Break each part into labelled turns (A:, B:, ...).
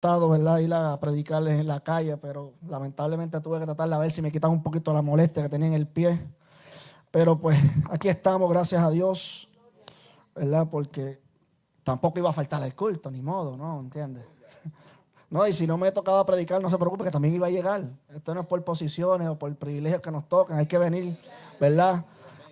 A: ¿verdad? Ir a predicarles en la calle, pero lamentablemente tuve que tratar de ver si me quitan un poquito la molestia que tenía en el pie. Pero pues aquí estamos, gracias a Dios, ¿verdad? Porque tampoco iba a faltar el culto, ni modo, ¿no? ¿Entiendes? No, y si no me tocaba predicar, no se preocupe, que también iba a llegar. Esto no es por posiciones o por privilegios que nos tocan, hay que venir, ¿verdad?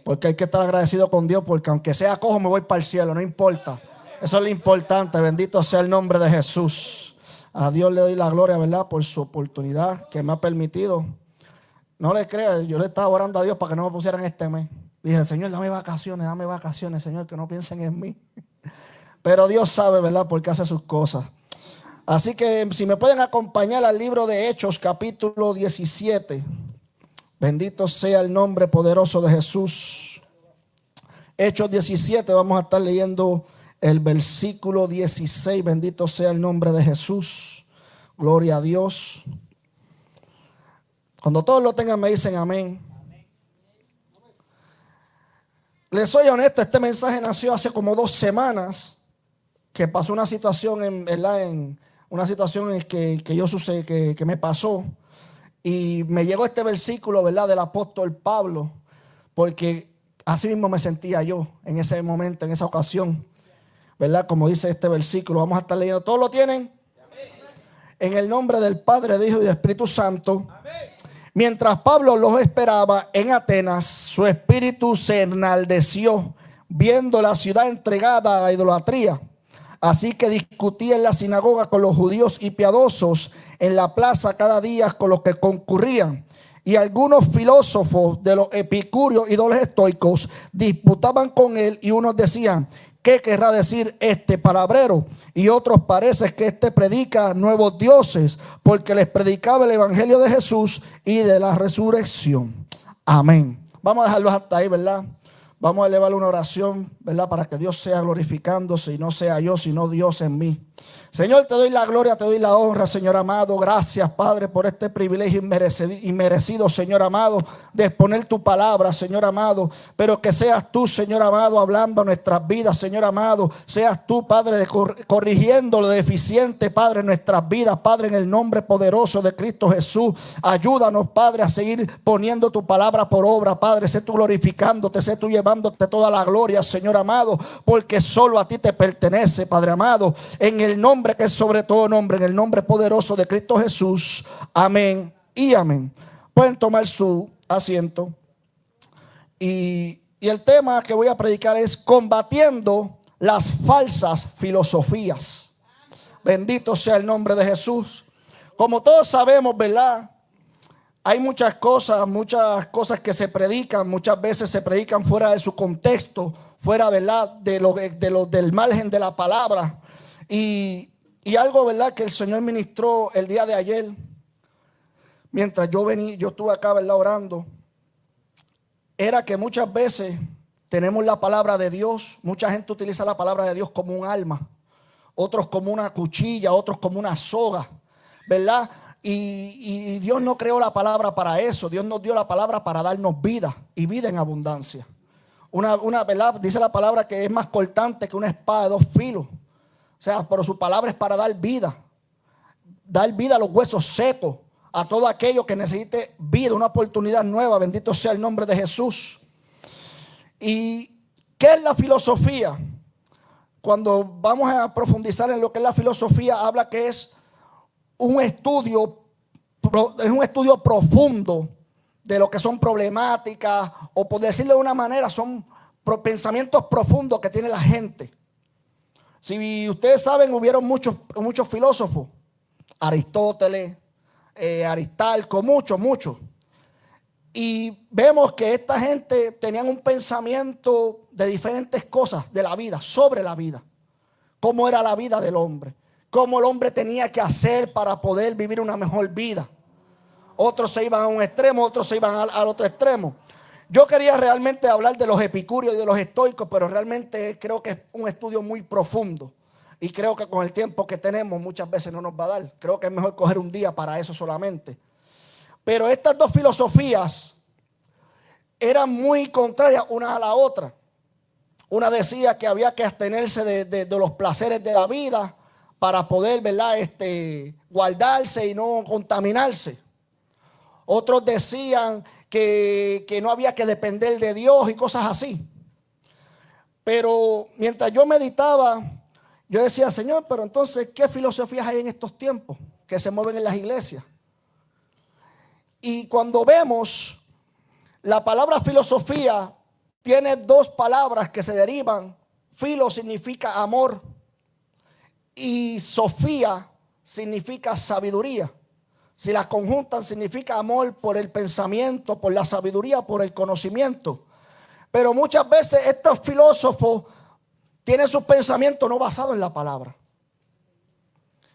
A: Porque hay que estar agradecido con Dios, porque aunque sea cojo, me voy para el cielo, no importa. Eso es lo importante, bendito sea el nombre de Jesús. A Dios le doy la gloria, ¿verdad? Por su oportunidad que me ha permitido. No le creas, yo le estaba orando a Dios para que no me pusieran este mes. Dije, Señor, dame vacaciones, Señor, que no piensen en mí. Pero Dios sabe, ¿verdad? Porque hace sus cosas. Así que si me pueden acompañar al libro de Hechos, capítulo 17. Bendito sea el nombre poderoso de Jesús. Hechos 17, vamos a estar leyendo el versículo 16. Bendito sea el nombre de Jesús. Gloria a Dios. Cuando todos lo tengan me dicen amén. Les soy honesto, este mensaje nació hace como 2 semanas que pasó una situación en una situación en que me pasó, y me llegó este versículo, ¿verdad?, del apóstol Pablo, porque así mismo me sentía yo en ese momento, en esa ocasión, ¿verdad? Como dice este versículo, vamos a estar leyendo. ¿Todos lo tienen? En el nombre del Padre, del Hijo y del Espíritu Santo. Mientras Pablo los esperaba en Atenas, su espíritu se enalteció viendo la ciudad entregada a la idolatría. Así que discutía en la sinagoga con los judíos y piadosos, en la plaza cada día con los que concurrían. Y algunos filósofos de los epicúreos y de los estoicos disputaban con él, y unos decían: ¿qué querrá decir este palabrero? Y otros parece que este predica nuevos dioses, porque les predicaba el evangelio de Jesús y de la resurrección. Amén. Vamos a dejarlos hasta ahí, ¿verdad? Vamos a elevar una oración, ¿verdad? Para que Dios sea glorificándose y no sea yo, sino Dios en mí. Señor, te doy la gloria, te doy la honra, Señor amado. Gracias, Padre, por este privilegio inmerecido, Señor amado, de exponer tu palabra, Señor amado. Pero que seas tú, Señor amado, hablando a nuestras vidas, Señor amado. Seas tú, Padre, corrigiendo lo deficiente, Padre, en nuestras vidas, Padre, en el nombre poderoso de Cristo Jesús. Ayúdanos, Padre, a seguir poniendo tu palabra por obra, Padre. Sé tú glorificándote, sé tú llevándote toda la gloria, Señor amado, porque solo a ti te pertenece, Padre amado. En el nombre que es sobre todo nombre, en el nombre poderoso de Cristo Jesús. Amén y amén. Pueden tomar su asiento. Y el tema que voy a predicar es combatiendo las falsas filosofías. Bendito sea el nombre de Jesús. Como todos sabemos, ¿verdad? Hay muchas cosas que se predican. Muchas veces se predican fuera de su contexto, fuera, ¿verdad?, del margen de la palabra. Y algo, ¿verdad?, que el Señor ministró el día de ayer, mientras yo estuve acá, ¿verdad?, orando, era que muchas veces tenemos la palabra de Dios. Mucha gente utiliza la palabra de Dios como un arma, otros como una cuchilla, otros como una soga, ¿verdad? Y Dios no creó la palabra para eso. Dios nos dio la palabra para darnos vida, y vida en abundancia. ¿Verdad? Dice la palabra que es más cortante que una espada de 2 filos. O sea, pero su palabra es para dar vida a los huesos secos, a todo aquello que necesite vida, una oportunidad nueva. Bendito sea el nombre de Jesús. ¿Y qué es la filosofía? Cuando vamos a profundizar en lo que es la filosofía, habla que es un estudio profundo de lo que son problemáticas, o por decirlo de una manera, son pensamientos profundos que tiene la gente. Si ustedes saben, hubieron muchos filósofos: Aristóteles, Aristarco, muchos. Y vemos que esta gente tenían un pensamiento de diferentes cosas de la vida, sobre la vida. Cómo era la vida del hombre, cómo el hombre tenía que hacer para poder vivir una mejor vida. Otros se iban a un extremo, otros se iban al otro extremo. Yo quería realmente hablar de los epicúreos y de los estoicos, pero realmente creo que es un estudio muy profundo. Y creo que con el tiempo que tenemos muchas veces no nos va a dar. Creo que es mejor coger un día para eso solamente. Pero estas 2 filosofías eran muy contrarias una a la otra. Una decía que había que abstenerse de los placeres de la vida para poder, ¿verdad? Guardarse y no contaminarse. Otros decían que no había que depender de Dios y cosas así. Pero mientras yo meditaba, yo decía, Señor, pero entonces, ¿qué filosofías hay en estos tiempos que se mueven en las iglesias? Y cuando vemos la palabra filosofía, tiene dos palabras que se derivan. Filo significa amor y sofía significa sabiduría. Si las conjuntan, significa amor por el pensamiento, por la sabiduría, por el conocimiento. Pero muchas veces estos filósofos tienen sus pensamientos no basados en la palabra.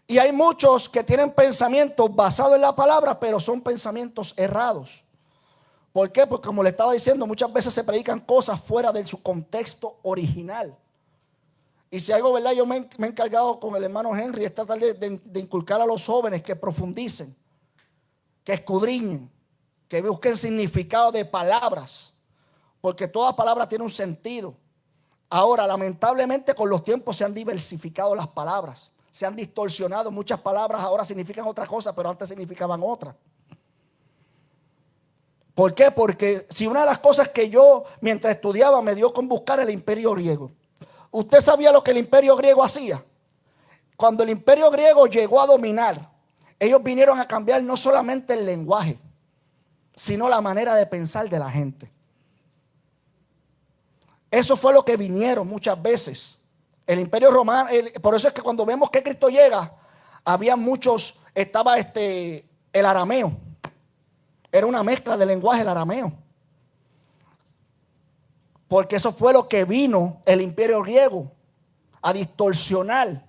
A: Y hay muchos que tienen pensamientos basados en la palabra, pero son pensamientos errados. ¿Por qué? Porque como le estaba diciendo, muchas veces se predican cosas fuera de su contexto original. Y si algo, ¿verdad? Yo me he encargado con el hermano Henry es tratar de inculcar a los jóvenes que profundicen, que escudriñen, que busquen significado de palabras. Porque toda palabra tiene un sentido. Ahora, lamentablemente, con los tiempos se han diversificado las palabras. Se han distorsionado. Muchas palabras ahora significan otra cosa, pero antes significaban otra. ¿Por qué? Porque si una de las cosas que yo, mientras estudiaba, me dio con buscar el imperio griego. ¿Usted sabía lo que el imperio griego hacía? Cuando el imperio griego llegó a dominar, ellos vinieron a cambiar no solamente el lenguaje, sino la manera de pensar de la gente. Eso fue lo que vinieron muchas veces. El imperio romano, por eso es que cuando vemos que Cristo llega, había muchos, estaba el arameo. Era una mezcla de lenguaje el arameo. Porque eso fue lo que vino el imperio griego a distorsionar.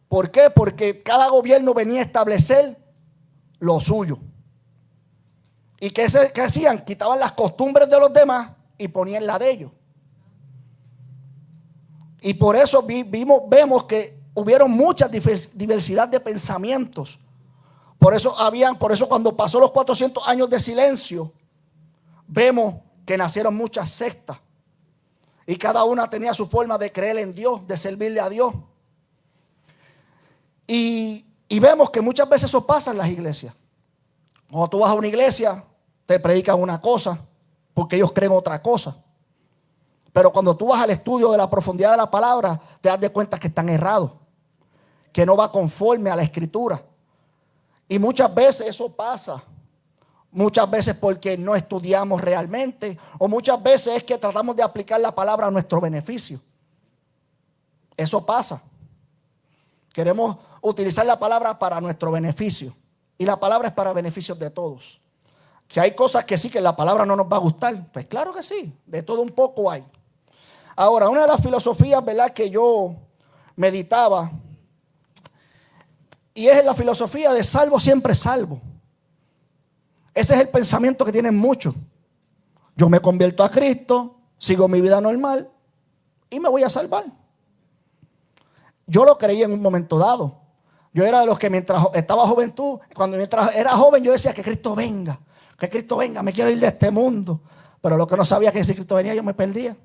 A: ¿Por qué? Porque cada gobierno venía a establecer lo suyo. ¿Y qué hacían? Quitaban las costumbres de los demás y ponían la de ellos. Y por eso vemos que hubieron mucha diversidad de pensamientos. Por eso cuando pasó los 400 años de silencio, vemos que nacieron muchas sectas. Y cada una tenía su forma de creer en Dios, de servirle a Dios. Y vemos que muchas veces eso pasa en las iglesias. Cuando tú vas a una iglesia, te predican una cosa, porque ellos creen otra cosa. Pero cuando tú vas al estudio de la profundidad de la palabra, te das de cuenta que están errados, que no va conforme a la escritura. Y muchas veces eso pasa. Muchas veces porque no estudiamos realmente, o muchas veces es que tratamos de aplicar la palabra a nuestro beneficio. Eso pasa. Queremos utilizar la palabra para nuestro beneficio. Y la palabra es para beneficios de todos. Que hay cosas que sí, que la palabra no nos va a gustar. Pues claro que sí, de todo un poco hay. Ahora, una de las filosofías, ¿verdad?, que yo meditaba, y es la filosofía de salvo siempre salvo. Ese es el pensamiento que tienen muchos. Yo me convierto a Cristo, sigo mi vida normal y me voy a salvar. Yo lo creí en un momento dado. Yo era de los que mientras estaba juventud, mientras era joven, yo decía que Cristo venga, me quiero ir de este mundo. Pero lo que no sabía es que si Cristo venía yo me perdía.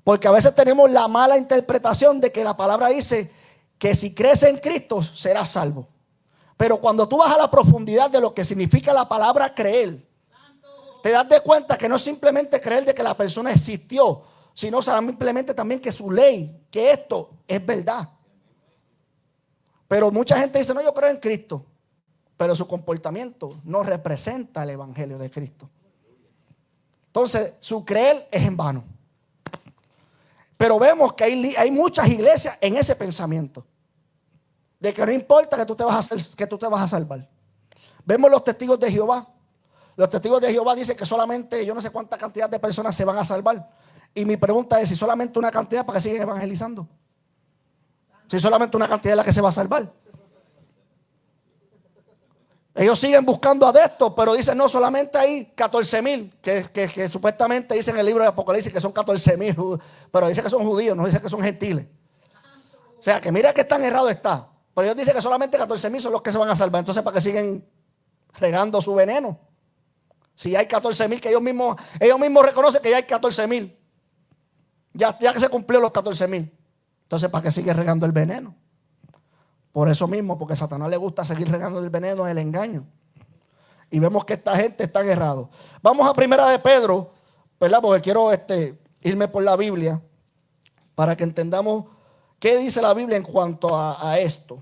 A: Porque a veces tenemos la mala interpretación de que la palabra dice que si crees en Cristo serás salvo. Pero cuando tú vas a la profundidad de lo que significa la palabra creer, te das de cuenta que no es simplemente creer de que la persona existió, sino simplemente también que su ley, que esto es verdad. Pero mucha gente dice, no, yo creo en Cristo, pero su comportamiento no representa el evangelio de Cristo. Entonces, su creer es en vano. Pero vemos que hay muchas iglesias en ese pensamiento. De que no importa que tú te vas a salvar. Vemos los testigos de Jehová. Los testigos de Jehová dicen que solamente yo no sé cuánta cantidad de personas se van a salvar. Y mi pregunta es si solamente una cantidad, ¿para qué siguen evangelizando? Si solamente una cantidad es la que se va a salvar. Ellos siguen buscando adeptos, pero dicen no, solamente hay 14,000 que supuestamente dicen en el libro de Apocalipsis que son 14,000, pero dice que son judíos, no dice que son gentiles. O sea que mira que tan errado está. Pero ellos dicen que solamente 14,000 son los que se van a salvar. Entonces, ¿para qué siguen regando su veneno? Si hay 14,000 que ellos mismos reconocen que ya hay 14,000. Ya que se cumplió los 14,000. Entonces, ¿para qué sigue regando el veneno? Por eso mismo, porque a Satanás le gusta seguir regando el veneno, el engaño. Y vemos que esta gente está errado. Vamos a Primera de Pedro, ¿verdad? Porque quiero irme por la Biblia para que entendamos qué dice la Biblia en cuanto a esto.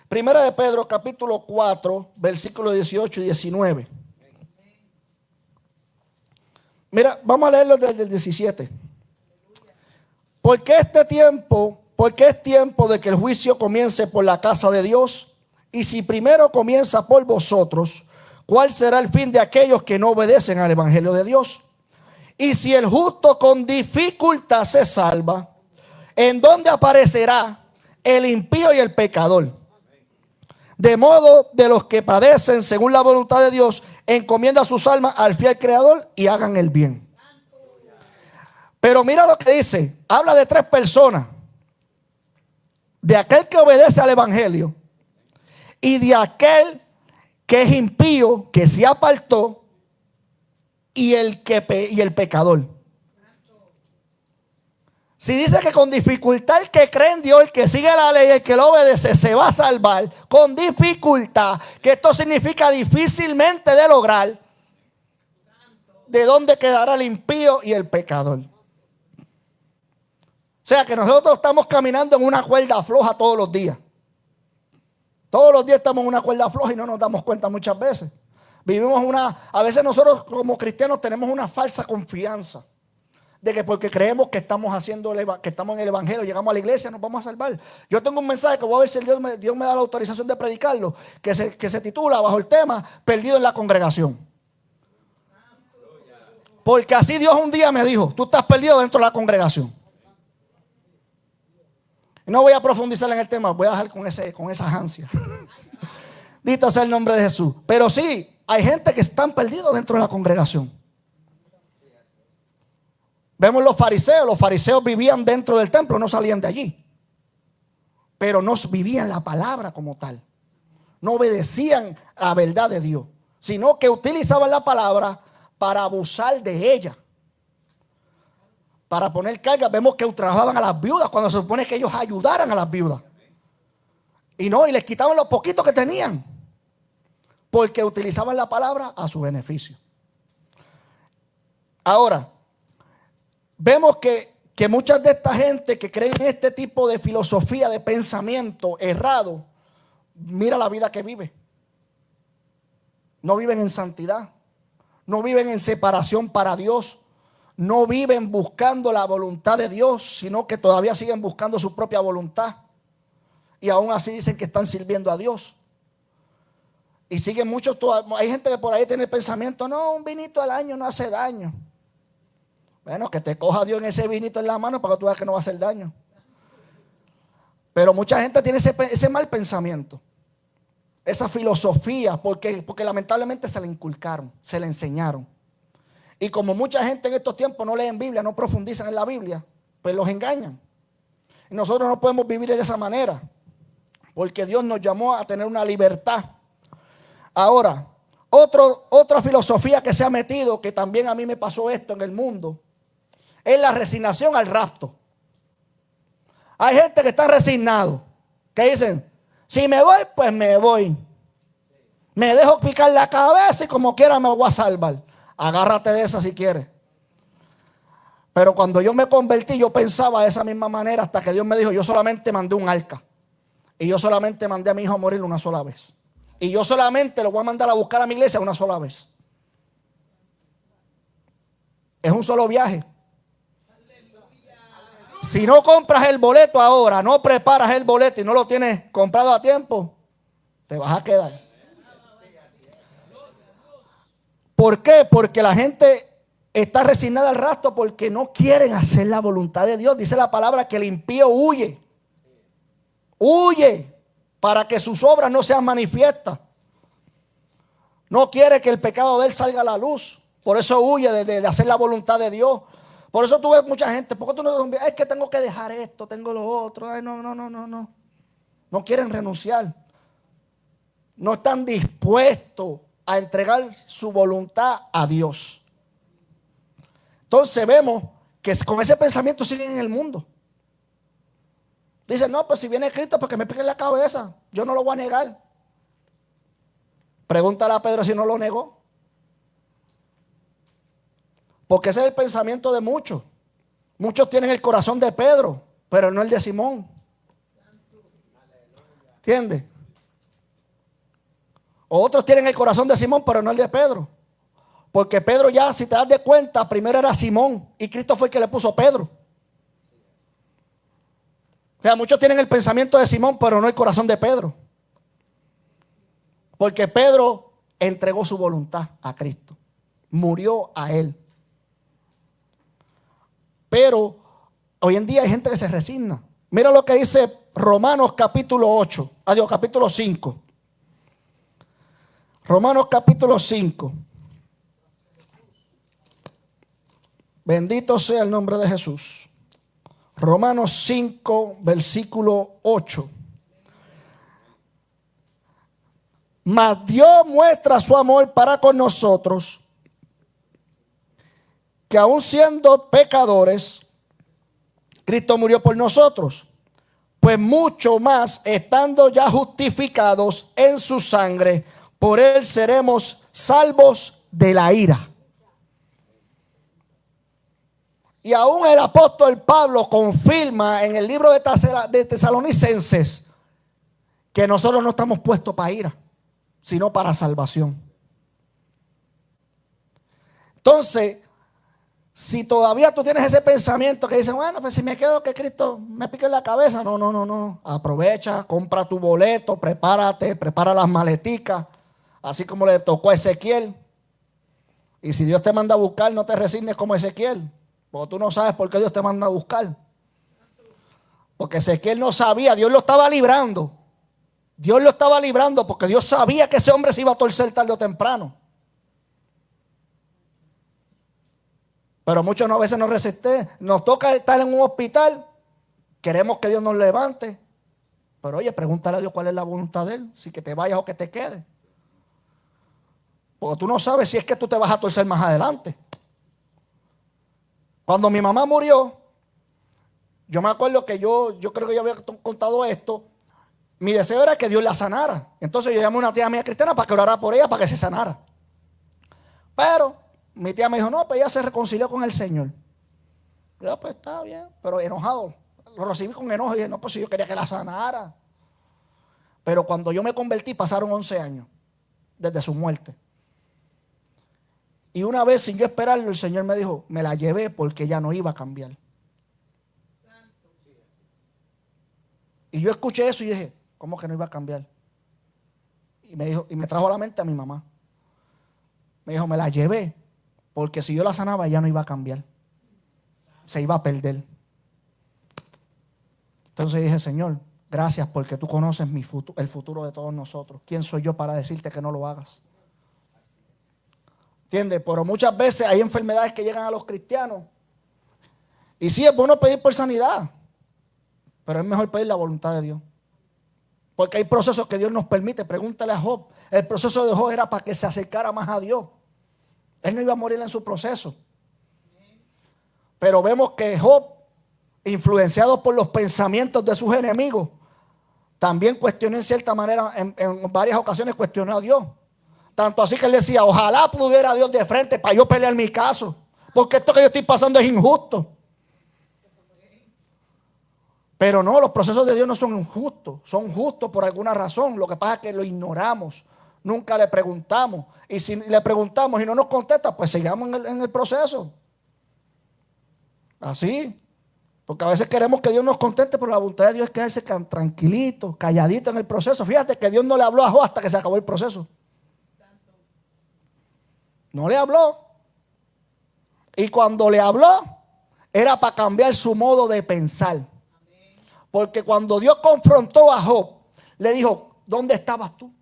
A: Primera de Pedro, capítulo 4, versículos 18 y 19. Mira, vamos a leerlo desde el 17. Porque es tiempo de que el juicio comience por la casa de Dios. Y si primero comienza por vosotros, ¿cuál será el fin de aquellos que no obedecen al evangelio de Dios? Y si el justo con dificultad se salva, ¿en dónde aparecerá el impío y el pecador? De modo de los que padecen según la voluntad de Dios, encomienda sus almas al fiel Creador y hagan el bien. Pero mira lo que dice, habla de tres personas: de aquel que obedece al evangelio y de aquel que es impío, que se apartó, y el pecador. Si dice que con dificultad el que cree en Dios, el que sigue la ley, el que lo obedece, se va a salvar, con dificultad, que esto significa difícilmente de lograr, ¿de dónde quedará el impío y el pecador? O sea que nosotros estamos caminando en una cuerda floja todos los días. Todos los días estamos en una cuerda floja y no nos damos cuenta muchas veces. A veces nosotros como cristianos tenemos una falsa confianza de que porque creemos que estamos que estamos en el evangelio, llegamos a la iglesia, nos vamos a salvar. Yo tengo un mensaje que voy a ver si Dios me da la autorización de predicarlo, que se titula bajo el tema Perdido en la congregación. Porque así Dios un día me dijo: tú estás perdido dentro de la congregación. No voy a profundizar en el tema, voy a dejar con esas ansias. Dito sea el nombre de Jesús. Pero sí, hay gente que están perdidos dentro de la congregación. Vemos los fariseos vivían dentro del templo, no salían de allí. Pero no vivían la palabra como tal. No obedecían a la verdad de Dios, sino que utilizaban la palabra para abusar de ella. Para poner carga. Vemos que ultrajaban a las viudas cuando se supone que ellos ayudaran a las viudas. Y les quitaban los poquitos que tenían, porque utilizaban la palabra a su beneficio. Ahora, vemos que muchas de esta gente que creen en este tipo de filosofía, de pensamiento errado, mira la vida que vive. No viven en santidad, no viven en separación para Dios, no viven buscando la voluntad de Dios, sino que todavía siguen buscando su propia voluntad. Y aún así dicen que están sirviendo a Dios. Y siguen muchos, hay gente que por ahí tiene el pensamiento: no, un vinito al año no hace daño. Bueno, que te coja Dios en ese vinito en la mano para que tú veas que no va a hacer daño. Pero mucha gente tiene ese mal pensamiento, esa filosofía, porque lamentablemente se le inculcaron, se le enseñaron. Y como mucha gente en estos tiempos no leen Biblia, no profundizan en la Biblia, pues los engañan. Y nosotros no podemos vivir de esa manera, porque Dios nos llamó a tener una libertad. Ahora, otra filosofía que se ha metido, que también a mí me pasó esto en el mundo, es la resignación al rapto. Hay gente que está resignado, que dicen: si me voy, pues me voy. Me dejo picar la cabeza y como quiera me voy a salvar. Agárrate de esa si quieres. Pero cuando yo me convertí, yo pensaba de esa misma manera, hasta que Dios me dijo: yo solamente mandé un arca. Y yo solamente mandé a mi hijo a morir una sola vez. Y yo solamente lo voy a mandar a buscar a mi iglesia una sola vez. Es un solo viaje. Si no compras el boleto ahora, no preparas el boleto y no lo tienes comprado a tiempo, te vas a quedar. ¿Por qué? Porque la gente está resignada al rapto porque no quieren hacer la voluntad de Dios. Dice la palabra que el impío huye. Huye para que sus obras no sean manifiestas. No quiere que el pecado de él salga a la luz. Por eso huye de hacer la voluntad de Dios. Por eso tú ves mucha gente: ¿por qué tú no? Es que tengo que dejar esto, tengo lo otro. Ay, no. No quieren renunciar. No están dispuestos a entregar su voluntad a Dios. Entonces vemos que con ese pensamiento siguen en el mundo. Dicen, no, pues si viene Cristo, pues que me pique en la cabeza. Yo no lo voy a negar. Pregúntale a Pedro si no lo negó. Porque ese es el pensamiento de muchos. Muchos tienen el corazón de Pedro, pero no el de Simón. ¿Entiendes? Otros tienen el corazón de Simón, pero no el de Pedro. Porque Pedro ya, si te das de cuenta, primero era Simón y Cristo fue el que le puso Pedro. O sea, muchos tienen el pensamiento de Simón, pero no el corazón de Pedro. Porque Pedro entregó su voluntad a Cristo. Murió a Él. Pero hoy en día hay gente que se resigna. Mira lo que dice Romanos capítulo 8. Adiós, capítulo 5. Romanos capítulo 5. Bendito sea el nombre de Jesús. Romanos 5, versículo 8. Mas Dios muestra su amor para con nosotros, que aun siendo pecadores, Cristo murió por nosotros. Pues mucho más, estando ya justificados en su sangre, por él seremos salvos de la ira. Y aún el apóstol Pablo confirma en el libro de Tesalonicenses que nosotros no estamos puestos para ira, sino para salvación. Entonces, si todavía tú tienes ese pensamiento que dice, bueno, pues si me quedo que Cristo me pique en la cabeza. No. Aprovecha, compra tu boleto, prepárate, prepara las maleticas, así como le tocó a Ezequiel. Y si Dios te manda a buscar, no te resignes como Ezequiel, porque tú no sabes por qué Dios te manda a buscar. Porque Ezequiel no sabía, Dios lo estaba librando. Dios lo estaba librando porque Dios sabía que ese hombre se iba a torcer tarde o temprano. Pero muchos a veces nos resisten. Nos toca estar en un hospital. Queremos que Dios nos levante. Pero oye, pregúntale a Dios cuál es la voluntad de Él. Si que te vayas o que te quedes. Porque tú no sabes si es que tú te vas a torcer más adelante. Cuando mi mamá murió, yo me acuerdo que yo creo que yo había contado esto. Mi deseo era que Dios la sanara. Entonces yo llamé a una tía mía cristiana para que orara por ella, para que se sanara. Pero mi tía me dijo, no, pues ella se reconcilió con el Señor. Yo, pues está bien, pero enojado. Lo recibí con enojo y dije, no, pues si yo quería que la sanara. Pero cuando yo me convertí pasaron 11 años desde su muerte. Y una vez sin yo esperarlo, el Señor me dijo, me la llevé porque ella no iba a cambiar. Y yo escuché eso y dije, ¿cómo que no iba a cambiar? Y me dijo, y me trajo a la mente a mi mamá. Me dijo, me la llevé porque si yo la sanaba ella no iba a cambiar. Se iba a perder. Entonces dije, Señor, gracias porque tú conoces el futuro de todos nosotros. ¿Quién soy yo para decirte que no lo hagas? ¿Entiendes? Pero muchas veces hay enfermedades que llegan a los cristianos. Y sí, es bueno pedir por sanidad, pero es mejor pedir la voluntad de Dios. Porque hay procesos que Dios nos permite. Pregúntale a Job. El proceso de Job era para que se acercara más a Dios. Él no iba a morir en su proceso. Pero vemos que Job, influenciado por los pensamientos de sus enemigos, también cuestionó en cierta manera, en varias ocasiones cuestionó a Dios. Tanto así que él decía, ojalá pudiera Dios de frente para yo pelear mi caso. Porque esto que yo estoy pasando es injusto. Pero no, los procesos de Dios no son injustos, son justos por alguna razón. Lo que pasa es que lo ignoramos, nunca le preguntamos. Y si le preguntamos y no nos contesta, pues sigamos en el proceso. Así. Porque a veces queremos que Dios nos conteste, pero la voluntad de Dios es quedarse tranquilito, calladito en el proceso. Fíjate que Dios no le habló a Job hasta que se acabó el proceso. No le habló. Y cuando le habló, era para cambiar su modo de pensar. Porque cuando Dios confrontó a Job, le dijo, ¿dónde estabas tú?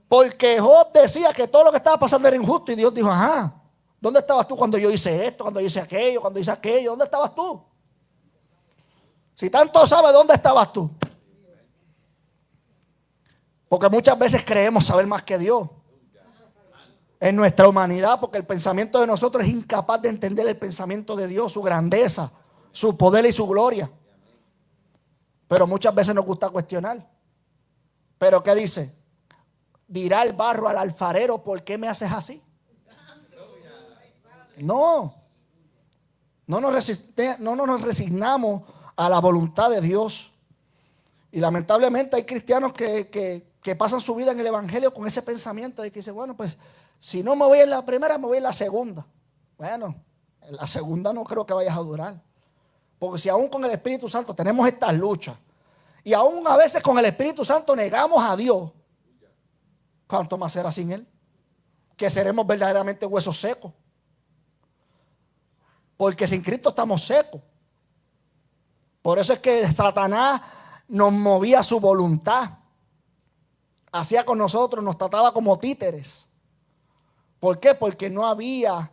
A: Porque Job decía que todo lo que estaba pasando era injusto. Y Dios dijo, ajá, ¿dónde estabas tú cuando yo hice esto, cuando yo hice aquello, cuando hice aquello? ¿Dónde estabas tú? Si tanto sabes, ¿dónde estabas tú? Porque muchas veces creemos saber más que Dios. En nuestra humanidad, porque el pensamiento de nosotros es incapaz de entender el pensamiento de Dios, su grandeza, su poder y su gloria. Pero muchas veces nos gusta cuestionar. ¿Pero qué dice? Dirá el barro al alfarero, ¿por qué me haces así? No. No nos resignamos a la voluntad de Dios. Y lamentablemente hay cristianos que pasan su vida en el evangelio con ese pensamiento de que dicen, bueno, pues si no me voy en la primera, me voy en la segunda. Bueno, en la segunda no creo que vayas a durar. Porque si aún con el Espíritu Santo tenemos estas luchas y aún a veces con el Espíritu Santo negamos a Dios, ¿cuánto más será sin Él? Que seremos verdaderamente huesos secos. Porque sin Cristo estamos secos. Por eso es que Satanás nos movía a su voluntad. Hacía con nosotros, nos trataba como títeres. ¿Por qué? Porque no había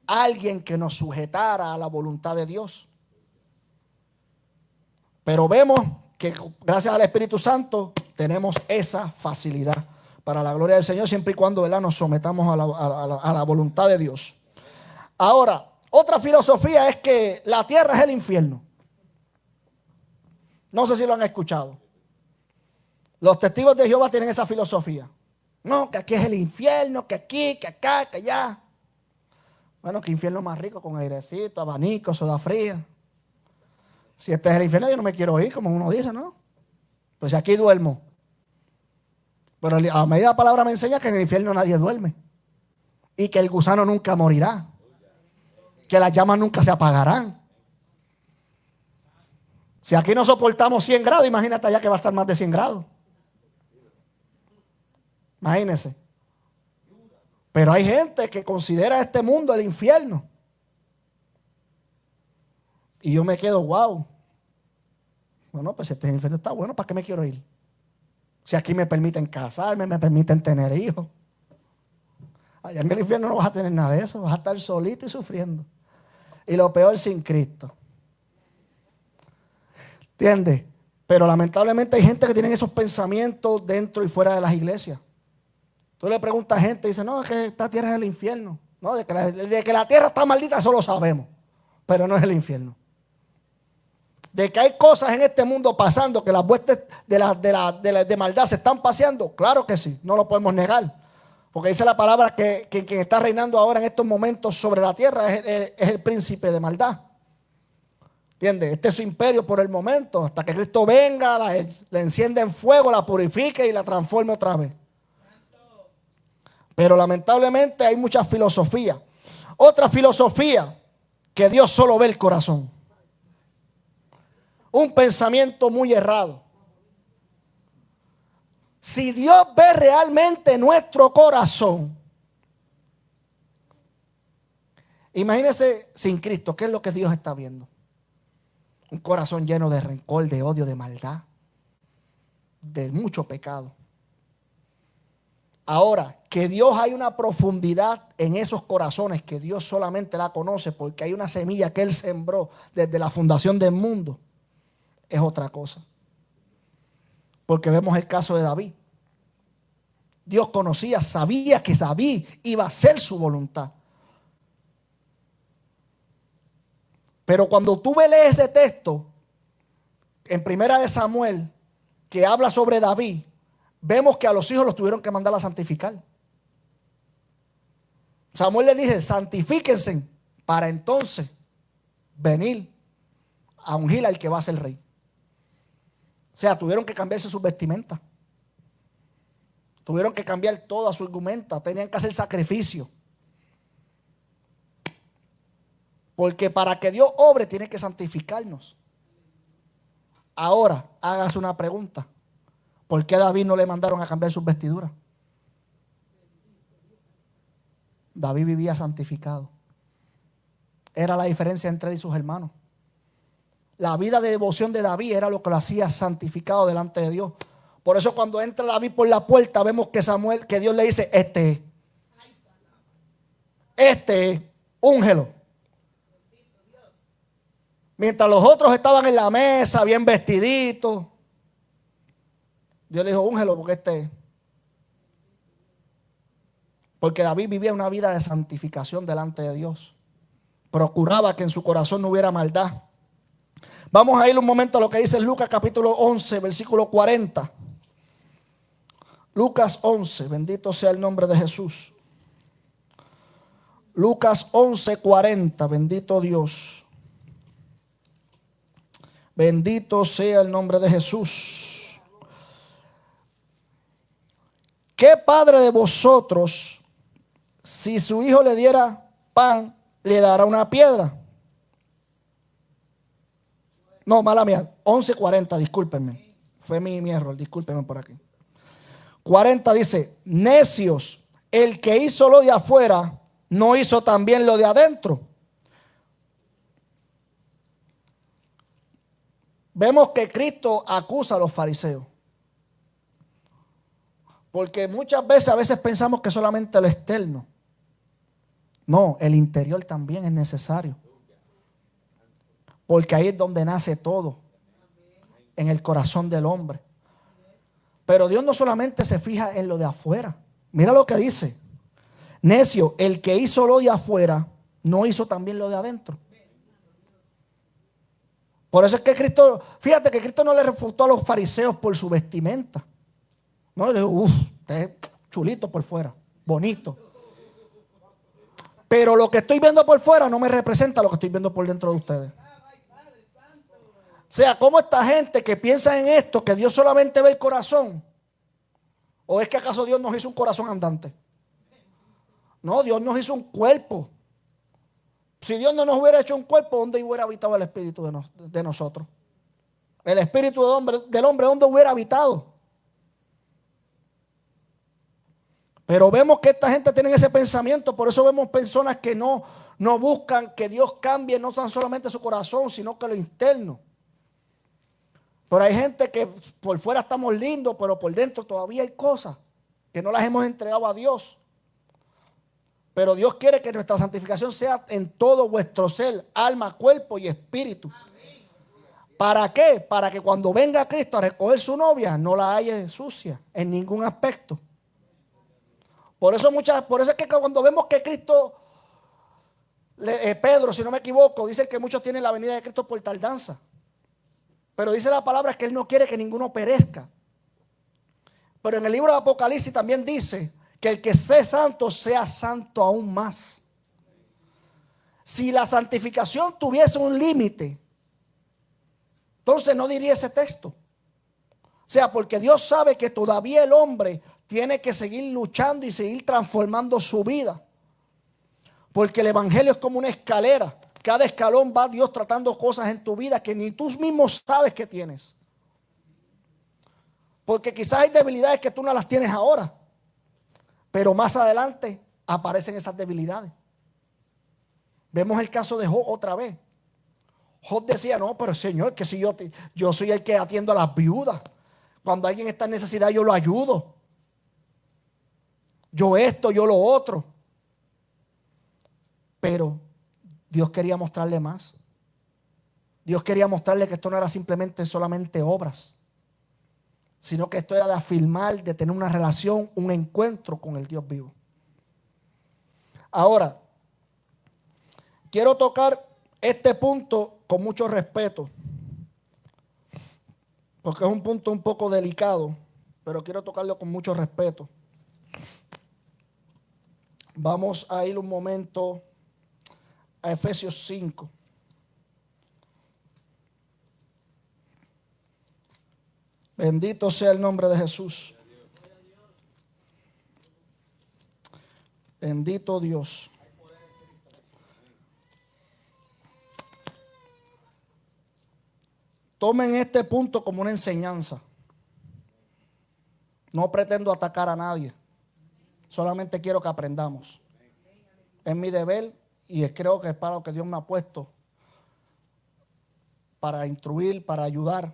A: alguien que nos sujetara a la voluntad de Dios. Pero vemos que gracias al Espíritu Santo tenemos esa facilidad para la gloria del Señor, siempre y cuando, ¿verdad?, nos sometamos a la voluntad de Dios. Ahora, otra filosofía es que la tierra es el infierno. No sé si lo han escuchado. Los testigos de Jehová tienen esa filosofía. No, que aquí es el infierno, que aquí, que acá, que allá. Bueno, que infierno más rico, con airecito, abanico, soda fría. Si este es el infierno, yo no me quiero ir, como uno dice, ¿no? Pues aquí duermo. Pero a medida la palabra me enseña que en el infierno nadie duerme. Y que el gusano nunca morirá. Que las llamas nunca se apagarán. Si aquí no soportamos 100 grados, imagínate allá que va a estar más de 100 grados. Imagínense. Pero hay gente que considera este mundo el infierno. Y yo me quedo, wow. Bueno, pues este infierno está bueno, ¿para qué me quiero ir? Si aquí me permiten casarme, me permiten tener hijos. Allá en el infierno no vas a tener nada de eso, vas a estar solito y sufriendo. Y lo peor, sin Cristo. ¿Entiendes? Pero lamentablemente hay gente que tiene esos pensamientos dentro y fuera de las iglesias. Tú le preguntas a gente y dice, no, es que esta tierra es el infierno. No, de que la tierra está maldita, eso lo sabemos. Pero no es el infierno. De que hay cosas en este mundo pasando, que las huestes de maldad se están paseando, claro que sí, no lo podemos negar. Porque dice la palabra que quien está reinando ahora en estos momentos sobre la tierra es el príncipe de maldad. ¿Entiendes? Este es su imperio por el momento, hasta que Cristo venga, la encienda en fuego, la purifique y la transforme otra vez. Pero lamentablemente hay muchas filosofías. Otra filosofía, que Dios solo ve el corazón. Un pensamiento muy errado. Si Dios ve realmente nuestro corazón, imagínese sin Cristo, ¿qué es lo que Dios está viendo? Un corazón lleno de rencor, de odio, de maldad, de mucho pecado. Ahora, que Dios hay una profundidad en esos corazones que Dios solamente la conoce porque hay una semilla que Él sembró desde la fundación del mundo, es otra cosa. Porque vemos el caso de David. Dios conocía, sabía que David iba a hacer su voluntad. Pero cuando tú lees ese texto en Primera de Samuel que habla sobre David, vemos que a los hijos los tuvieron que mandar a santificar. Samuel le dice, santifíquense para entonces venir a ungir al que va a ser rey. O sea, tuvieron que cambiarse sus vestimentas. Tuvieron que cambiar toda su argumenta. Tenían que hacer sacrificio. Porque para que Dios obre tiene que santificarnos. Ahora, hágase una pregunta. ¿Por qué a David no le mandaron a cambiar sus vestiduras? David vivía santificado. Era la diferencia entre él y sus hermanos. La vida de devoción de David era lo que lo hacía santificado delante de Dios. Por eso cuando entra David por la puerta, vemos que Dios le dice, úngelo. Mientras los otros estaban en la mesa, bien vestiditos, Dios le dijo, úngelo porque Porque David vivía una vida de santificación delante de Dios. Procuraba que en su corazón no hubiera maldad. Vamos a ir un momento a lo que dice Lucas capítulo 11, versículo 40. Lucas 11, bendito sea el nombre de Jesús. Lucas 11, 40, bendito Dios. Bendito sea el nombre de Jesús. ¿Qué padre de vosotros, si su hijo le diera pan, le dará una piedra? No, mala mía, 11:40, discúlpenme. Fue mi error, discúlpenme por aquí. 40 dice, necios, el que hizo lo de afuera, ¿no hizo también lo de adentro? Vemos que Cristo acusa a los fariseos. Porque muchas veces pensamos que solamente lo externo. No, el interior también es necesario. Porque ahí es donde nace todo. En el corazón del hombre. Pero Dios no solamente se fija en lo de afuera. Mira lo que dice. Necio, el que hizo lo de afuera, ¿no hizo también lo de adentro? Por eso es que Cristo, fíjate que Cristo no le refutó a los fariseos por su vestimenta. No, le dijo, usted es chulito por fuera, bonito. Pero lo que estoy viendo por fuera no me representa lo que estoy viendo por dentro de ustedes. O sea, ¿cómo esta gente que piensa en esto, que Dios solamente ve el corazón? ¿O es que acaso Dios nos hizo un corazón andante? No, Dios nos hizo un cuerpo. Si Dios no nos hubiera hecho un cuerpo, ¿dónde hubiera habitado el espíritu de nosotros? El espíritu del hombre, ¿dónde hubiera habitado? Pero vemos que esta gente tiene ese pensamiento. Por eso vemos personas que no buscan que Dios cambie no tan solamente su corazón, sino que lo interno. Pero hay gente que por fuera estamos lindos, pero por dentro todavía hay cosas que no las hemos entregado a Dios. Pero Dios quiere que nuestra santificación sea en todo vuestro ser, alma, cuerpo y espíritu. ¿Para qué? Para que cuando venga Cristo a recoger su novia no la haya sucia en ningún aspecto. Por eso es que cuando vemos que Cristo, Pedro, si no me equivoco, dice que muchos tienen la venida de Cristo por tardanza. Pero dice la palabra que Él no quiere que ninguno perezca. Pero en el libro de Apocalipsis también dice que el que sea santo aún más. Si la santificación tuviese un límite, entonces no diría ese texto. O sea, porque Dios sabe que todavía el hombre tiene que seguir luchando y seguir transformando su vida. Porque el evangelio es como una escalera. Cada escalón va Dios tratando cosas en tu vida que ni tú mismo sabes que tienes. Porque quizás hay debilidades que tú no las tienes ahora. Pero más adelante aparecen esas debilidades. Vemos el caso de Job otra vez. Job decía, no, pero Señor, que si yo soy el que atiendo a las viudas. Cuando alguien está en necesidad yo lo ayudo. Yo esto, yo lo otro. Pero Dios quería mostrarle más. Dios quería mostrarle que esto no era solamente obras, sino que esto era de afirmar, de tener una relación, un encuentro con el Dios vivo. Ahora, quiero tocar este punto con mucho respeto, porque es un punto un poco delicado, pero quiero tocarlo con mucho respeto. Vamos a ir un momento a Efesios 5. Bendito sea el nombre de Jesús. Bendito Dios. Tomen este punto como una enseñanza. No pretendo atacar a nadie. Solamente quiero que aprendamos. Es mi deber y creo que es para lo que Dios me ha puesto. Para instruir, para ayudar.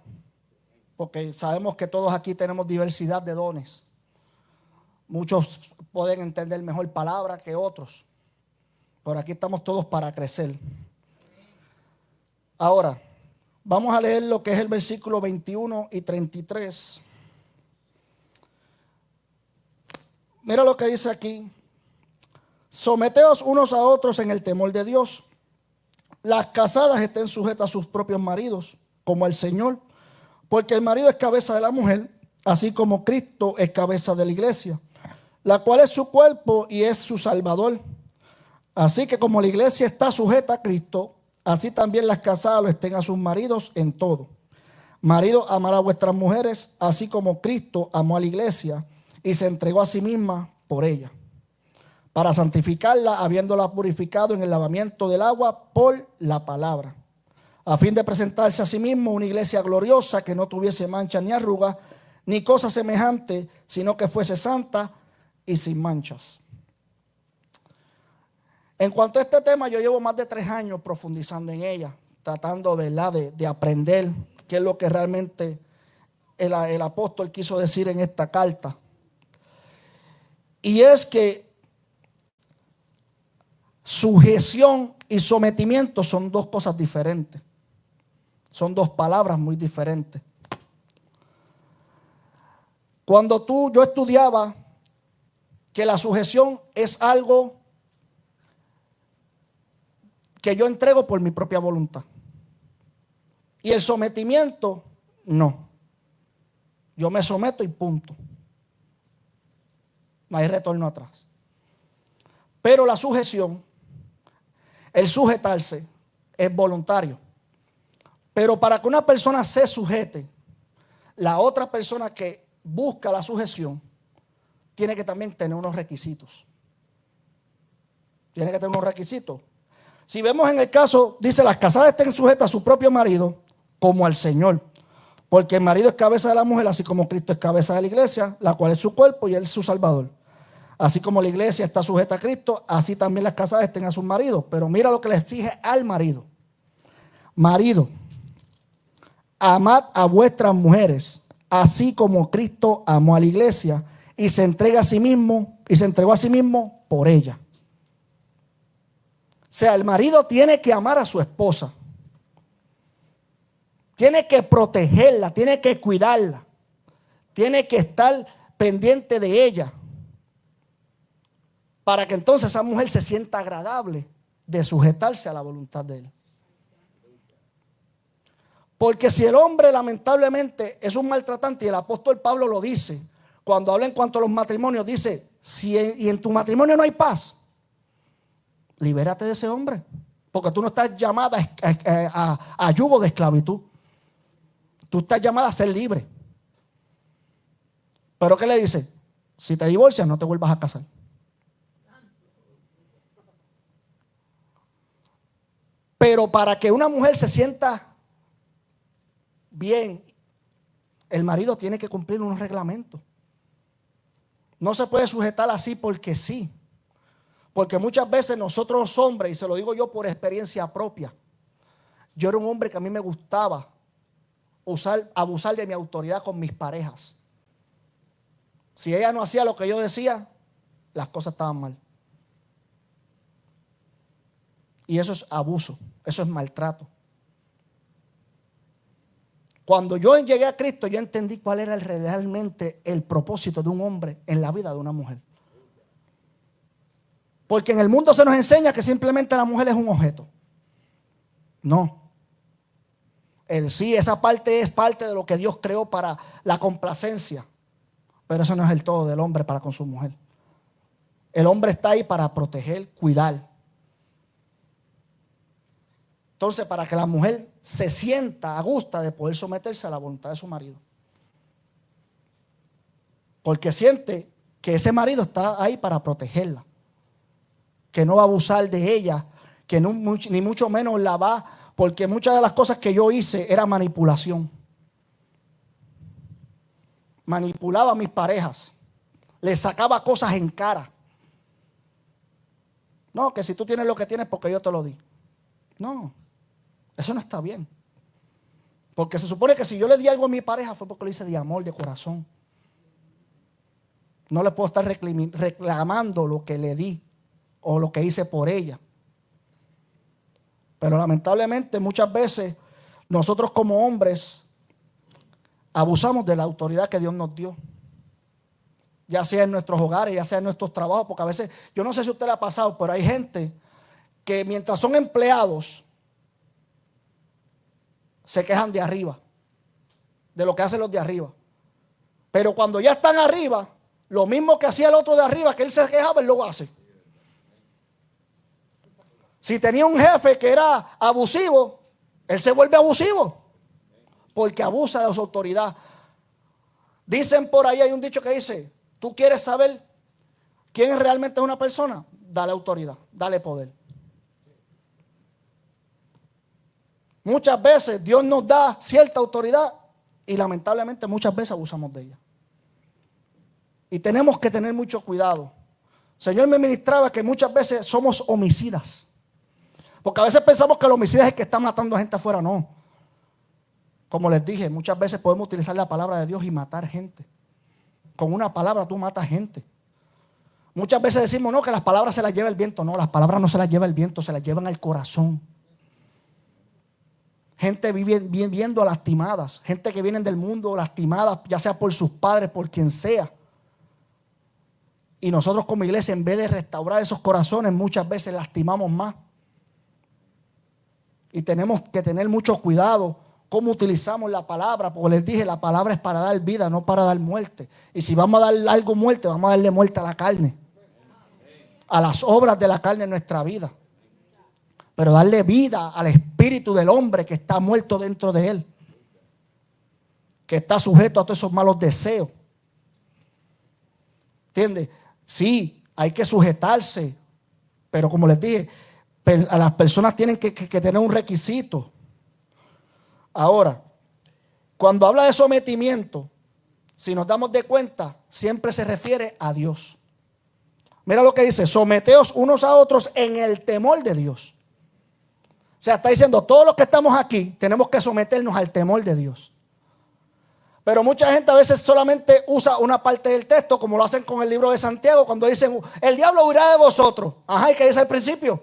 A: Porque sabemos que todos aquí tenemos diversidad de dones. Muchos pueden entender mejor palabras que otros. Pero aquí estamos todos para crecer. Ahora, vamos a leer lo que es el versículo 21 y 33. Mira lo que dice aquí. Someteos unos a otros en el temor de Dios. las casadas estén sujetas a sus propios maridos, como al Señor, porque el marido es cabeza de la mujer, así como Cristo es cabeza de la iglesia, la cual es su cuerpo y es su Salvador. Así que como la iglesia está sujeta a Cristo, así también las casadas lo estén a sus maridos en todo. Maridos, amad a vuestras mujeres, así como Cristo amó a la iglesia y se entregó a sí misma por ella, para santificarla, habiéndola purificado en el lavamiento del agua por la palabra, a fin de presentarse a sí mismo una iglesia gloriosa, que no tuviese mancha ni arruga, ni cosa semejante, sino que fuese santa y sin manchas. En cuanto a este tema, yo llevo más de 3 años profundizando en ella, tratando, ¿verdad?, de aprender qué es lo que realmente el apóstol quiso decir en esta carta. Y es que sujeción y sometimiento son 2 cosas diferentes. Son 2 palabras muy diferentes. Cuando yo estudiaba que la sujeción es algo que yo entrego por mi propia voluntad. Y el sometimiento, no. Yo me someto y punto. No hay retorno atrás. Pero la sujeción, el sujetarse, es voluntario. Pero para que una persona se sujete, la otra persona que busca la sujeción tiene que también tener unos requisitos. Tiene que tener unos requisitos. Si vemos en el caso, dice, las casadas estén sujetas a su propio marido como al Señor. Porque el marido es cabeza de la mujer, así como Cristo es cabeza de la iglesia, la cual es su cuerpo y él es su Salvador. Así como la iglesia está sujeta a Cristo, así también las casadas estén a sus maridos. Pero mira lo que le exige al marido. Marido, amad a vuestras mujeres, así como Cristo amó a la iglesia y se entregó a sí mismo por ella. O sea, el marido tiene que amar a su esposa. Tiene que protegerla, tiene que cuidarla. Tiene que estar pendiente de ella. Para que entonces esa mujer se sienta agradable de sujetarse a la voluntad de él. Porque si el hombre lamentablemente es un maltratante, y el apóstol Pablo lo dice, cuando habla en cuanto a los matrimonios, dice, y en tu matrimonio no hay paz, libérate de ese hombre. Porque tú no estás llamada a yugo de esclavitud. Tú estás llamada a ser libre. Pero ¿qué le dice? Si te divorcias, no te vuelvas a casar. Pero para que una mujer se sienta bien, el marido tiene que cumplir unos reglamentos. No se puede sujetar así porque sí. Porque muchas veces nosotros los hombres, y se lo digo yo por experiencia propia, yo era un hombre que a mí me gustaba abusar de mi autoridad con mis parejas. Si ella no hacía lo que yo decía, las cosas estaban mal. Y eso es abuso, eso es maltrato. Cuando yo llegué a Cristo, yo entendí cuál era realmente el propósito de un hombre en la vida de una mujer. Porque en el mundo se nos enseña que simplemente la mujer es un objeto. No. Sí, esa parte es parte de lo que Dios creó para la complacencia. Pero eso no es el todo del hombre para con su mujer. El hombre está ahí para proteger, cuidar. Entonces, para que la mujer se sienta a gusto de poder someterse a la voluntad de su marido. Porque siente que ese marido está ahí para protegerla. Que no va a abusar de ella, que no, ni mucho menos la va, porque muchas de las cosas que yo hice era manipulación. Manipulaba a mis parejas, les sacaba cosas en cara. No, que si tú tienes lo que tienes porque yo te lo di. No, eso no está bien. Porque se supone que si yo le di algo a mi pareja fue porque lo hice de amor, de corazón. No le puedo estar reclamando lo que le di o lo que hice por ella. Pero lamentablemente muchas veces nosotros como hombres abusamos de la autoridad que Dios nos dio. Ya sea en nuestros hogares, ya sea en nuestros trabajos, porque a veces, yo no sé si a usted le ha pasado, pero hay gente que mientras son empleados, se quejan de arriba, de lo que hacen los de arriba. Pero cuando ya están arriba, lo mismo que hacía el otro de arriba, que él se quejaba, él lo hace. Si tenía un jefe que era abusivo, él se vuelve abusivo, porque abusa de su autoridad. Dicen por ahí, hay un dicho que dice, ¿tú quieres saber quién realmente es una persona? Dale autoridad, dale poder. Muchas veces Dios nos da cierta autoridad y lamentablemente muchas veces abusamos de ella. Y tenemos que tener mucho cuidado. El Señor me ministraba que muchas veces somos homicidas. Porque a veces pensamos que el homicida es el que está matando a gente afuera. No. Como les dije, muchas veces podemos utilizar la palabra de Dios y matar gente. Con una palabra tú matas gente. Muchas veces decimos, no, que las palabras se las lleva el viento. No, las palabras no se las lleva el viento, se las llevan al corazón. Gente viviendo lastimadas. Gente que vienen del mundo lastimadas, ya sea por sus padres, por quien sea. Y nosotros como iglesia, en vez de restaurar esos corazones, muchas veces lastimamos más. Y tenemos que tener mucho cuidado cómo utilizamos la palabra, porque les dije, la palabra es para dar vida, no para dar muerte. Y si vamos a dar algo muerte, vamos a darle muerte a la carne, a las obras de la carne en nuestra vida. Pero darle vida al espíritu del hombre que está muerto dentro de él, que está sujeto a todos esos malos deseos. ¿Entiendes? Sí, hay que sujetarse, pero como les dije, a las personas tienen que tener un requisito. Ahora, cuando habla de sometimiento, si nos damos de cuenta, siempre se refiere a Dios. Mira lo que dice, someteos unos a otros en el temor de Dios. O sea, está diciendo, todos los que estamos aquí tenemos que someternos al temor de Dios. Pero mucha gente a veces solamente usa una parte del texto, como lo hacen con el libro de Santiago, cuando dicen, el diablo huirá de vosotros. Ajá, ¿y qué dice al principio?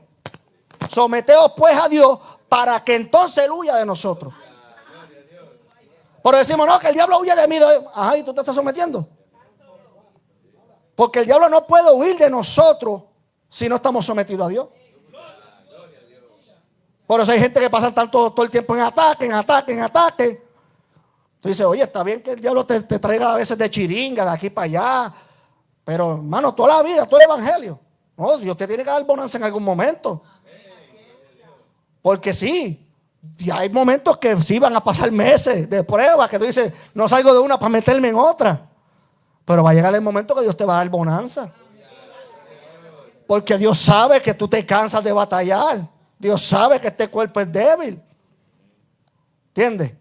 A: Someteos pues a Dios para que entonces él huya de nosotros. Pero decimos, no, que el diablo huye de mí. Ajá, ¿y tú te estás sometiendo? Porque el diablo no puede huir de nosotros si no estamos sometidos a Dios. Por eso hay gente que pasa todo el tiempo en ataque. Tú dices, oye, está bien que el diablo te traiga a veces de chiringa, de aquí para allá. Pero, hermano, toda la vida, todo el evangelio. No, Dios te tiene que dar bonanza en algún momento. Porque sí, y hay momentos que sí van a pasar meses de prueba, que tú dices, no salgo de una para meterme en otra. Pero va a llegar el momento que Dios te va a dar bonanza. Porque Dios sabe que tú te cansas de batallar. Dios sabe que este cuerpo es débil. ¿Entiendes?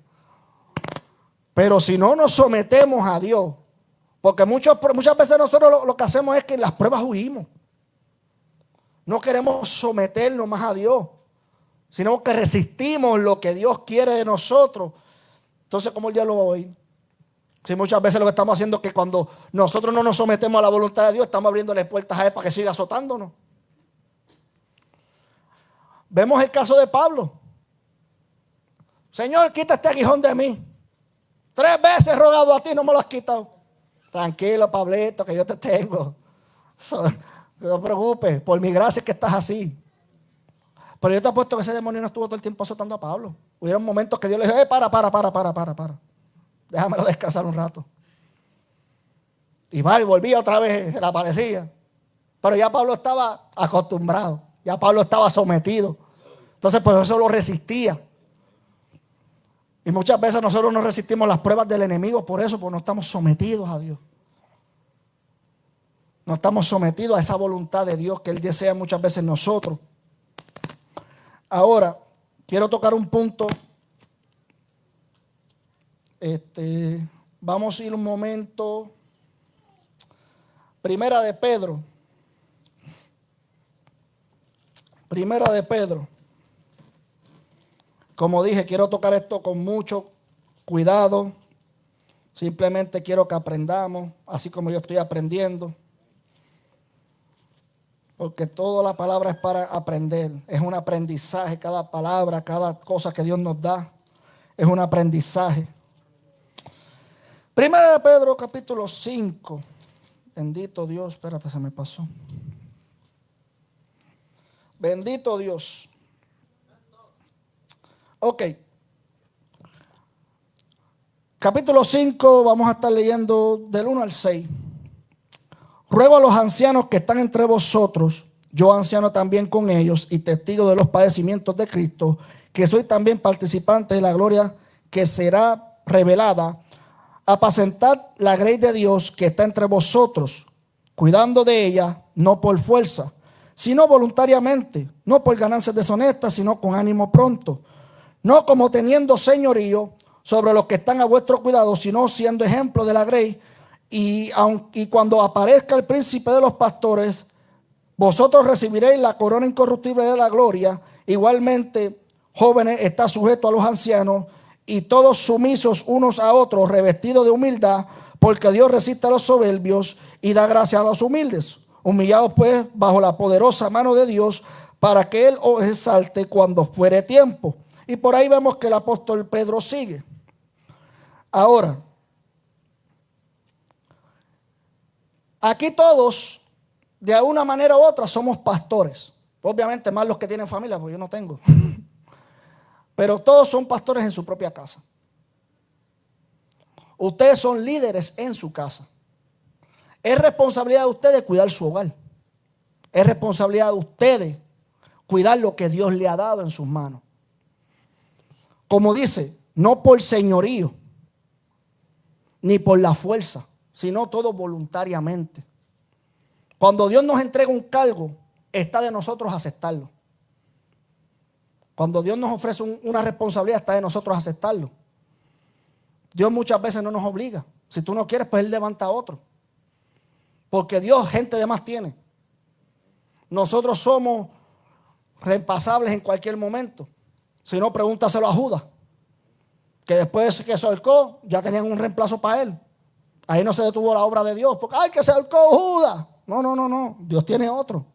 A: Pero si no nos sometemos a Dios, porque muchas veces nosotros lo que hacemos es que en las pruebas huimos. No queremos someternos más a Dios, sino que resistimos lo que Dios quiere de nosotros. Entonces, ¿cómo el diablo va a oír? Si muchas veces lo que estamos haciendo es que cuando nosotros no nos sometemos a la voluntad de Dios, estamos abriéndole puertas a Él para que siga azotándonos. Vemos el caso de Pablo. Señor, quita este aguijón de mí. 3 veces he rogado a ti, no me lo has quitado. Tranquilo, Pablito, que yo te tengo. No te preocupes, por mi gracia es que estás así. Pero yo te apuesto que ese demonio no estuvo todo el tiempo azotando a Pablo. Hubieron momentos que Dios le dijo, para. Déjamelo descansar un rato. Y va y volvía otra vez, se le aparecía. Pero ya Pablo estaba acostumbrado, ya Pablo estaba sometido. Entonces por eso lo resistía. Y muchas veces nosotros no resistimos las pruebas del enemigo por eso, porque no estamos sometidos a Dios. No estamos sometidos a esa voluntad de Dios que Él desea muchas veces en nosotros. Ahora, quiero tocar un punto. Vamos a ir un momento. Primera de Pedro. Como dije, quiero tocar esto con mucho cuidado. Simplemente quiero que aprendamos, así como yo estoy aprendiendo. Porque toda la palabra es para aprender. Es un aprendizaje, cada palabra, cada cosa que Dios nos da. Es un aprendizaje. Primera de Pedro, capítulo 5. Bendito Dios, espérate, se me pasó. Bendito Dios. Ok. Capítulo 5, vamos a estar leyendo del 1 al 6. Ruego a los ancianos que están entre vosotros, yo anciano también con ellos y testigo de los padecimientos de Cristo, que soy también participante de la gloria que será revelada, apacentad la grey de Dios que está entre vosotros, cuidando de ella, no por fuerza, sino voluntariamente, no por ganancias deshonestas, sino con ánimo pronto, no como teniendo señorío sobre los que están a vuestro cuidado, sino siendo ejemplo de la grey. Y cuando aparezca el príncipe de los pastores, vosotros recibiréis la corona incorruptible de la gloria. Igualmente, jóvenes, está sujeto a los ancianos, y todos sumisos unos a otros, revestidos de humildad, porque Dios resiste a los soberbios y da gracia a los humildes. Humillados pues bajo la poderosa mano de Dios, para que Él os exalte cuando fuere tiempo. Y por ahí vemos que el apóstol Pedro sigue. Ahora, aquí todos, de una manera u otra, somos pastores. Obviamente más los que tienen familia, porque yo no tengo. Pero todos son pastores en su propia casa. Ustedes son líderes en su casa. Es responsabilidad de ustedes cuidar su hogar. Es responsabilidad de ustedes cuidar lo que Dios le ha dado en sus manos. Como dice, no por señorío, ni por la fuerza, sino todo voluntariamente. Cuando Dios nos entrega un cargo, está de nosotros aceptarlo. Cuando Dios nos ofrece una responsabilidad, está de nosotros aceptarlo. Dios muchas veces no nos obliga. Si tú no quieres, pues Él levanta a otro. Porque Dios gente de más tiene. Nosotros somos reemplazables en cualquier momento. Si no, pregúntaselo a Judas, que después de que se ahorcó, ya tenían un reemplazo para él. Ahí no se detuvo la obra de Dios, porque ¡ay, que se ahorcó Judas! No. Dios tiene otro.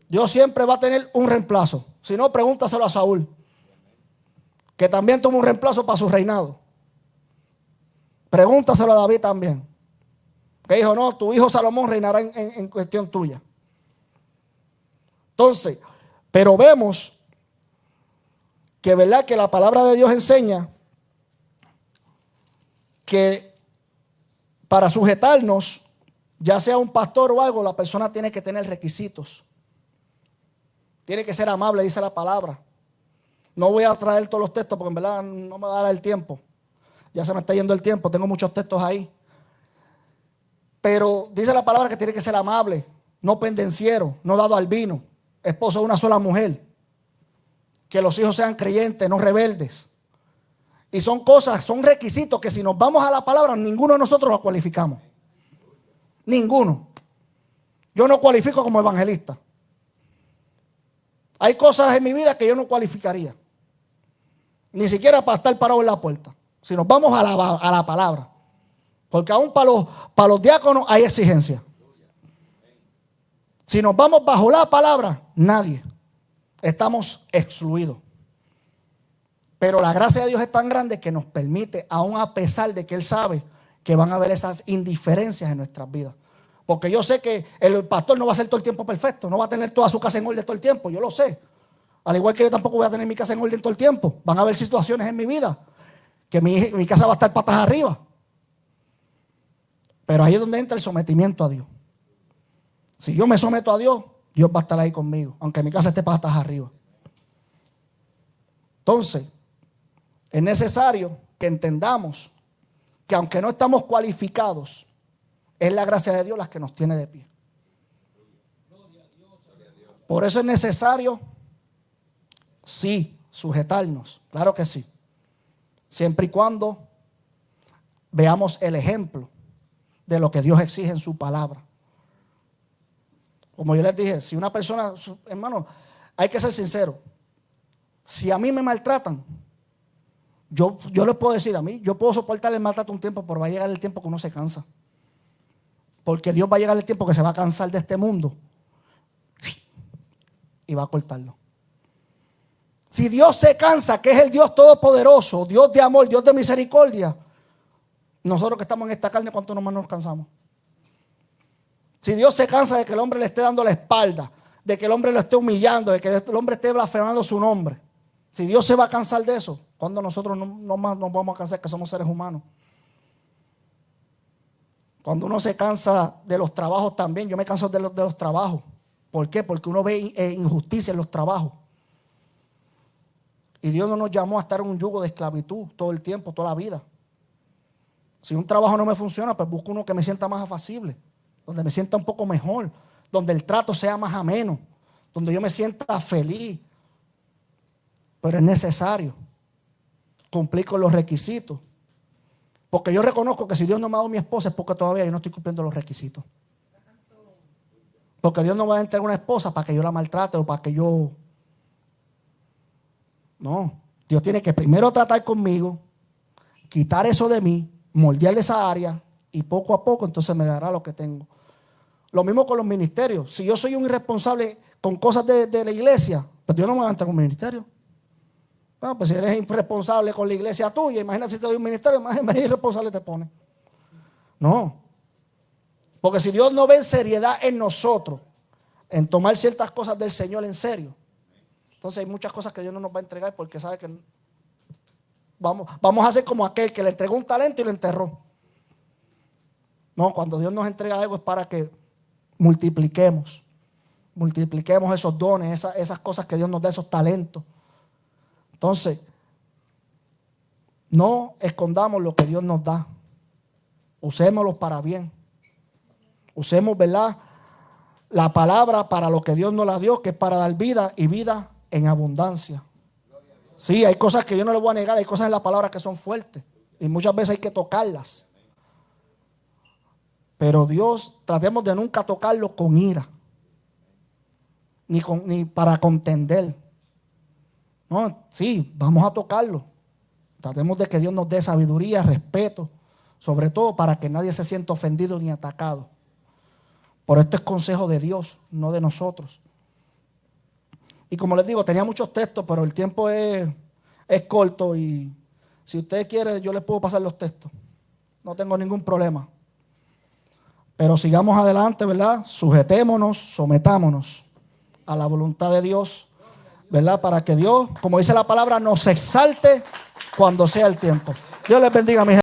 A: Dios siempre va a tener un reemplazo. Si no, pregúntaselo a Saúl, que también tuvo un reemplazo para su reinado. Pregúntaselo a David también, que dijo, no, tu hijo Salomón reinará en cuestión tuya. Entonces, pero vemos que verdad que la palabra de Dios enseña que para sujetarnos, ya sea un pastor o algo, la persona tiene que tener requisitos. Tiene que ser amable, dice la palabra. No voy a traer todos los textos porque en verdad no me va a dar el tiempo. Ya se me está yendo el tiempo, tengo muchos textos ahí. Pero dice la palabra que tiene que ser amable, no pendenciero, no dado al vino, esposo de una sola mujer. Que los hijos sean creyentes, no rebeldes. Y son cosas, son requisitos que si nos vamos a la palabra, ninguno de nosotros los cualificamos. Ninguno. Yo no cualifico como evangelista. Hay cosas en mi vida que yo no cualificaría. Ni siquiera para estar parado en la puerta. Si nos vamos a la palabra. Porque aún para los diáconos hay exigencia. Si nos vamos bajo la palabra, nadie. Estamos excluidos. Pero la gracia de Dios es tan grande que nos permite, aún a pesar de que Él sabe que van a haber esas indiferencias en nuestras vidas. Porque yo sé que el pastor no va a ser todo el tiempo perfecto, no va a tener toda su casa en orden todo el tiempo, yo lo sé. Al igual que yo tampoco voy a tener mi casa en orden todo el tiempo. Van a haber situaciones en mi vida que mi casa va a estar patas arriba. Pero ahí es donde entra el sometimiento a Dios. Si yo me someto a Dios, Dios va a estar ahí conmigo, aunque mi casa esté patas arriba. Entonces, es necesario que entendamos que aunque no estamos cualificados, es la gracia de Dios la que nos tiene de pie. Por eso es necesario, sí, sujetarnos, claro que sí. Siempre y cuando veamos el ejemplo de lo que Dios exige en su palabra. Como yo les dije, si una persona, hermano, hay que ser sincero. Si a mí me maltratan, yo les puedo decir a mí, yo puedo soportar el maltrato un tiempo, pero va a llegar el tiempo que uno se cansa. Porque Dios va a llegar el tiempo que se va a cansar de este mundo y va a cortarlo. Si Dios se cansa, que es el Dios todopoderoso, Dios de amor, Dios de misericordia, nosotros que estamos en esta carne, ¿cuánto más nos cansamos? Si Dios se cansa de que el hombre le esté dando la espalda, de que el hombre lo esté humillando, de que el hombre esté blasfemando su nombre, si Dios se va a cansar de eso, ¿Cuándo nosotros no más nos vamos a cansar que somos seres humanos? Cuando uno se cansa de los trabajos también, yo me canso de los trabajos. ¿Por qué? Porque uno ve injusticia en los trabajos. Y Dios no nos llamó a estar en un yugo de esclavitud todo el tiempo, toda la vida. Si un trabajo no me funciona, pues busco uno que me sienta más apacible, donde me sienta un poco mejor, donde el trato sea más ameno, donde yo me sienta feliz. Pero es necesario cumplir con los requisitos. Porque yo reconozco que si Dios no me ha dado mi esposa es porque todavía yo no estoy cumpliendo los requisitos. Porque Dios no me va a entregar una esposa para que yo la maltrate o para que yo... No, Dios tiene que primero tratar conmigo, quitar eso de mí, moldearle esa área y poco a poco entonces me dará lo que tengo. Lo mismo con los ministerios. Si yo soy un irresponsable con cosas de la iglesia, pues Dios no me va a entrar con un ministerio. Bueno, pues si eres irresponsable con la iglesia tuya, imagínate si te doy un ministerio, más irresponsable te pone. No. Porque si Dios no ve seriedad en nosotros, en tomar ciertas cosas del Señor en serio, entonces hay muchas cosas que Dios no nos va a entregar porque sabe que vamos a hacer como aquel que le entregó un talento y lo enterró. No, cuando Dios nos entrega algo es para que multipliquemos esos dones, esas cosas que Dios nos da, esos talentos. Entonces, no escondamos lo que Dios nos da. Usémoslo para bien. Usemos, ¿verdad?, la palabra para lo que Dios nos la dio, que es para dar vida y vida en abundancia. Sí, hay cosas que yo no le voy a negar, hay cosas en la palabra que son fuertes y muchas veces hay que tocarlas. Pero Dios, tratemos de nunca tocarlo con ira, ni para contender. No, sí, vamos a tocarlo. Tratemos de que Dios nos dé sabiduría, respeto, sobre todo para que nadie se sienta ofendido ni atacado. Por esto es consejo de Dios, no de nosotros. Y como les digo, tenía muchos textos, pero el tiempo es corto y si ustedes quieren, yo les puedo pasar los textos. No tengo ningún problema. Pero sigamos adelante, ¿verdad? Sujetémonos, sometámonos a la voluntad de Dios, ¿verdad? Para que Dios, como dice la palabra, nos exalte cuando sea el tiempo. Dios les bendiga, mi gente.